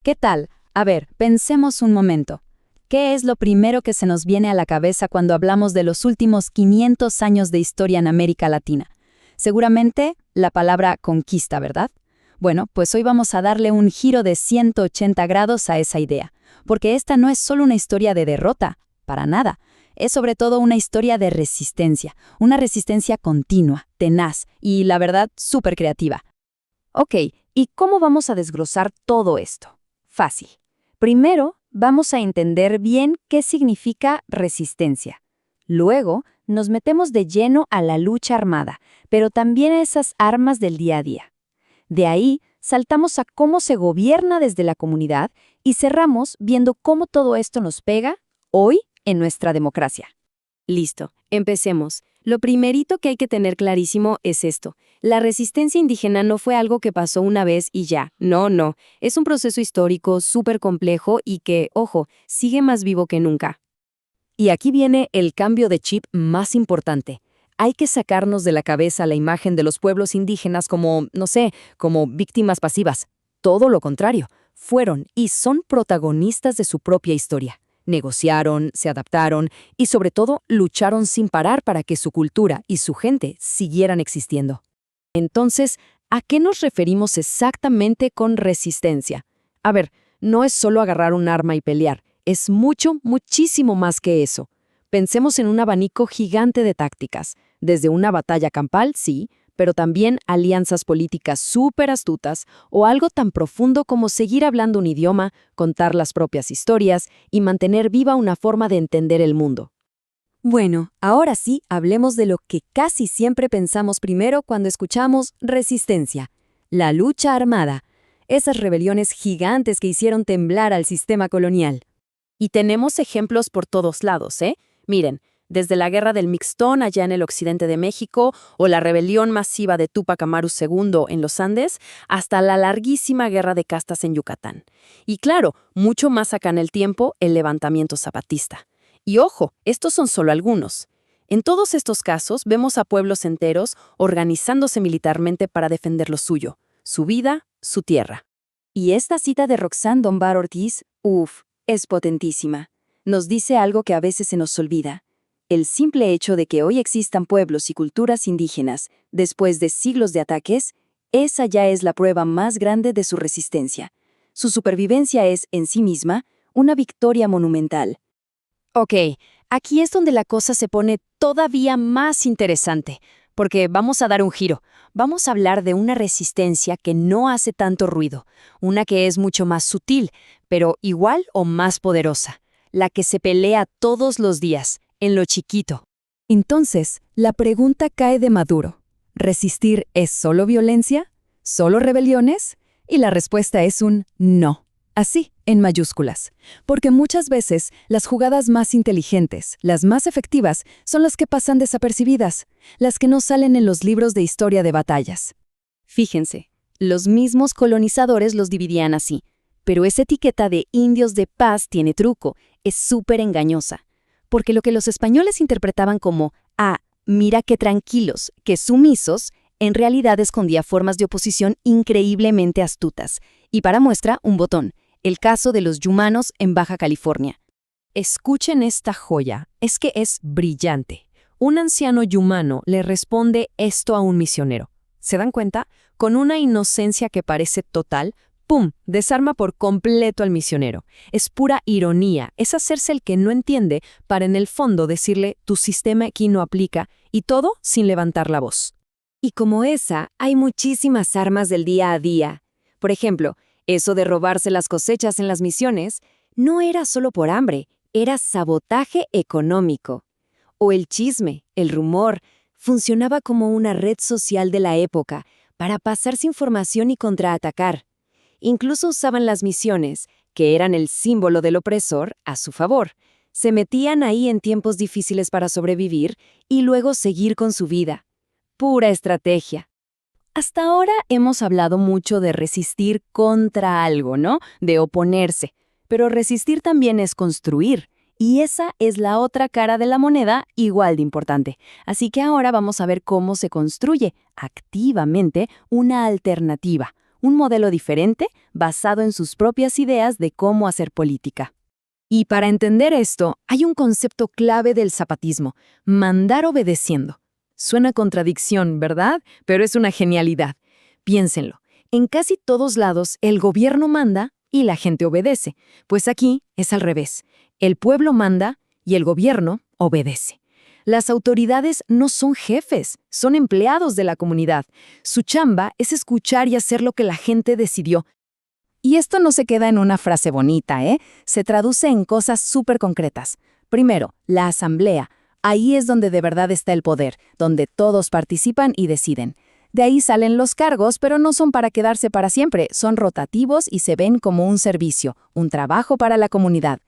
¿Qué tal? A ver, pensemos un momento. ¿Qué es lo primero que se nos viene a la cabeza cuando hablamos de los últimos 500 años de historia en América Latina? Seguramente la palabra conquista, ¿verdad? Bueno, pues hoy vamos a darle un giro de 180 grados a esa idea, porque esta no es solo una historia de derrota, para nada. Es sobre todo una historia de resistencia, una resistencia continua, tenaz y, la verdad, súper creativa. Ok, ¿y cómo vamos a desglosar todo esto? Fácil. Primero, vamos a entender bien qué significa resistencia. Luego, nos metemos de lleno a la lucha armada, pero también a esas armas del día a día. De ahí, saltamos a cómo se gobierna desde la comunidad y cerramos viendo cómo todo esto nos pega hoy en nuestra democracia. Listo, empecemos. Lo primerito que hay que tener clarísimo es esto. La resistencia indígena no fue algo que pasó una vez y ya. No. Es un proceso histórico súper complejo y que, ojo, sigue más vivo que nunca. Y aquí viene el cambio de chip más importante. Hay que sacarnos de la cabeza la imagen de los pueblos indígenas como, no sé, como víctimas pasivas. Todo lo contrario, fueron y son protagonistas de su propia historia. Negociaron, se adaptaron y sobre todo lucharon sin parar para que su cultura y su gente siguieran existiendo. Entonces, ¿a qué nos referimos exactamente con resistencia? A ver, no es solo agarrar un arma y pelear, es muchísimo más que eso. Pensemos en un abanico gigante de tácticas, desde una batalla campal, sí, pero también alianzas políticas súper astutas o algo tan profundo como seguir hablando un idioma, contar las propias historias y mantener viva una forma de entender el mundo. Bueno, ahora sí, hablemos de lo que casi siempre pensamos primero cuando escuchamos resistencia, la lucha armada, esas rebeliones gigantes que hicieron temblar al sistema colonial. Y tenemos ejemplos por todos lados, ¿eh? Miren, desde la guerra del Mixtón allá en el occidente de México o la rebelión masiva de Túpac Amaru II en los Andes, hasta la larguísima guerra de castas en Yucatán. Y claro, mucho más acá en el tiempo, el levantamiento zapatista. Y ojo, estos son solo algunos. En todos estos casos vemos a pueblos enteros organizándose militarmente para defender lo suyo, su vida, su tierra. Y esta cita de Roxane Dunbar Ortiz, es potentísima. Nos dice algo que a veces se nos olvida. El simple hecho de que hoy existan pueblos y culturas indígenas, después de siglos de ataques, esa ya es la prueba más grande de su resistencia. Su supervivencia es, en sí misma, una victoria monumental. Ok, aquí es donde la cosa se pone todavía más interesante, porque vamos a dar un giro. Vamos a hablar de una resistencia que no hace tanto ruido, una que es mucho más sutil, pero igual o más poderosa, la que se pelea todos los días, en lo chiquito. Entonces, la pregunta cae de maduro. ¿Resistir es solo violencia? ¿Solo rebeliones? Y la respuesta es un no. Así, en mayúsculas. Porque muchas veces las jugadas más inteligentes, las más efectivas, son las que pasan desapercibidas, las que no salen en los libros de historia de batallas. Fíjense, los mismos colonizadores los dividían así. Pero esa etiqueta de indios de paz tiene truco, es súper engañosa. Porque lo que los españoles interpretaban como, mira qué tranquilos, qué sumisos, en realidad escondía formas de oposición increíblemente astutas. Y para muestra, un botón, el caso de los yumanos en Baja California. Escuchen esta joya, es que es brillante. Un anciano yumano le responde esto a un misionero. ¿Se dan cuenta? Con una inocencia que parece total, ¡pum!, desarma por completo al misionero. Es pura ironía, es hacerse el que no entiende para en el fondo decirle tu sistema aquí no aplica y todo sin levantar la voz. Y como esa, hay muchísimas armas del día a día. Por ejemplo, eso de robarse las cosechas en las misiones no era solo por hambre, era sabotaje económico. O el chisme, el rumor, funcionaba como una red social de la época para pasarse información y contraatacar. Incluso usaban las misiones, que eran el símbolo del opresor, a su favor. Se metían ahí en tiempos difíciles para sobrevivir y luego seguir con su vida. Pura estrategia. Hasta ahora hemos hablado mucho de resistir contra algo, ¿no? De oponerse. Pero resistir también es construir. Y esa es la otra cara de la moneda igual de importante. Así que ahora vamos a ver cómo se construye activamente una alternativa. un modelo diferente basado en sus propias ideas de cómo hacer política. Y para entender esto, hay un concepto clave del zapatismo: mandar obedeciendo. Suena contradicción, ¿verdad? Pero es una genialidad. Piénsenlo. En casi todos lados, el gobierno manda y la gente obedece. Pues aquí es al revés. El pueblo manda y el gobierno obedece. Las autoridades no son jefes, son empleados de la comunidad. Su chamba es escuchar y hacer lo que la gente decidió. Y esto no se queda en una frase bonita, ¿eh? Se traduce en cosas súper concretas. Primero, la asamblea. Ahí es donde de verdad está el poder, donde todos participan y deciden. De ahí salen los cargos, pero no son para quedarse para siempre, son rotativos y se ven como un servicio, un trabajo para la comunidad.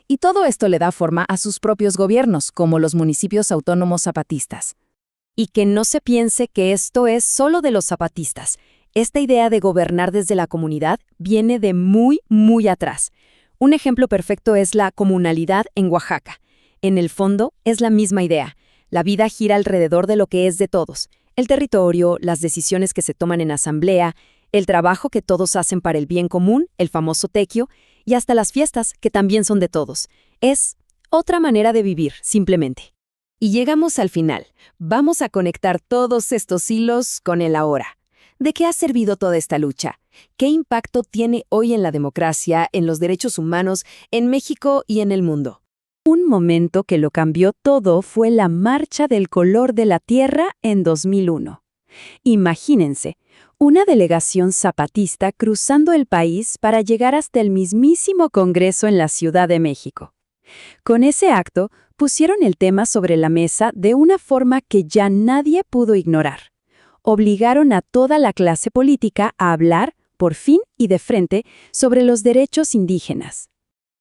Y todo esto le da forma a sus propios gobiernos, como los municipios autónomos zapatistas. Y que no se piense que esto es solo de los zapatistas. Esta idea de gobernar desde la comunidad viene de muy, muy atrás. Un ejemplo perfecto es la comunalidad en Oaxaca. En el fondo, es la misma idea. La vida gira alrededor de lo que es de todos. El territorio, las decisiones que se toman en asamblea, el trabajo que todos hacen para el bien común, el famoso tequio, y hasta las fiestas, que también son de todos. Es otra manera de vivir, simplemente. Y llegamos al final. Vamos a conectar todos estos hilos con el ahora. ¿De qué ha servido toda esta lucha? ¿Qué impacto tiene hoy en la democracia, en los derechos humanos, en México y en el mundo? Un momento que lo cambió todo fue la Marcha del Color de la Tierra en 2001. Imagínense, una delegación zapatista cruzando el país para llegar hasta el mismísimo Congreso en la Ciudad de México. Con ese acto, pusieron el tema sobre la mesa de una forma que ya nadie pudo ignorar. Obligaron a toda la clase política a hablar, por fin y de frente, sobre los derechos indígenas.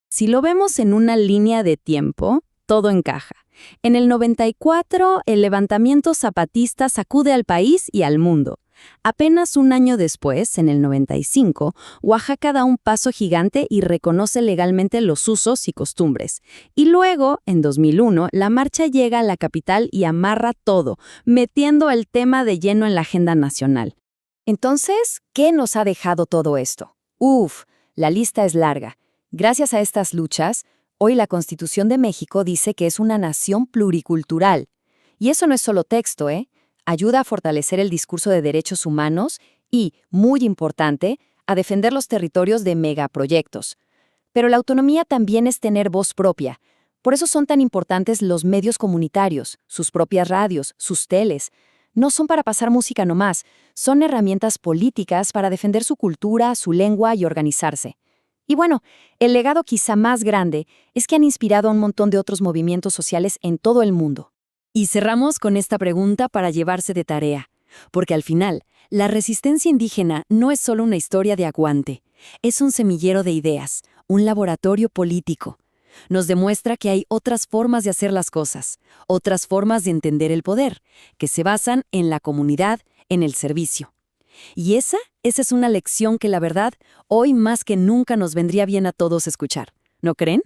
Si lo vemos en una línea de tiempo, todo encaja. En el 94, el levantamiento zapatista sacude al país y al mundo. Apenas un año después, en el 95, Oaxaca da un paso gigante y reconoce legalmente los usos y costumbres. Y luego, en 2001, la marcha llega a la capital y amarra todo, metiendo el tema de lleno en la agenda nacional. Entonces, ¿qué nos ha dejado todo esto? La lista es larga. Gracias a estas luchas, hoy la Constitución de México dice que es una nación pluricultural. Y eso no es solo texto, ¿eh? Ayuda a fortalecer el discurso de derechos humanos y, muy importante, a defender los territorios de megaproyectos. Pero la autonomía también es tener voz propia. Por eso son tan importantes los medios comunitarios, sus propias radios, sus teles. No son para pasar música nomás, son herramientas políticas para defender su cultura, su lengua y organizarse. Y bueno, el legado quizá más grande es que han inspirado a un montón de otros movimientos sociales en todo el mundo. Y cerramos con esta pregunta para llevarse de tarea, porque al final, la resistencia indígena no es solo una historia de aguante, es un semillero de ideas, un laboratorio político. Nos demuestra que hay otras formas de hacer las cosas, otras formas de entender el poder, que se basan en la comunidad, en el servicio. Y esa es una lección que la verdad, hoy más que nunca nos vendría bien a todos escuchar, ¿no creen?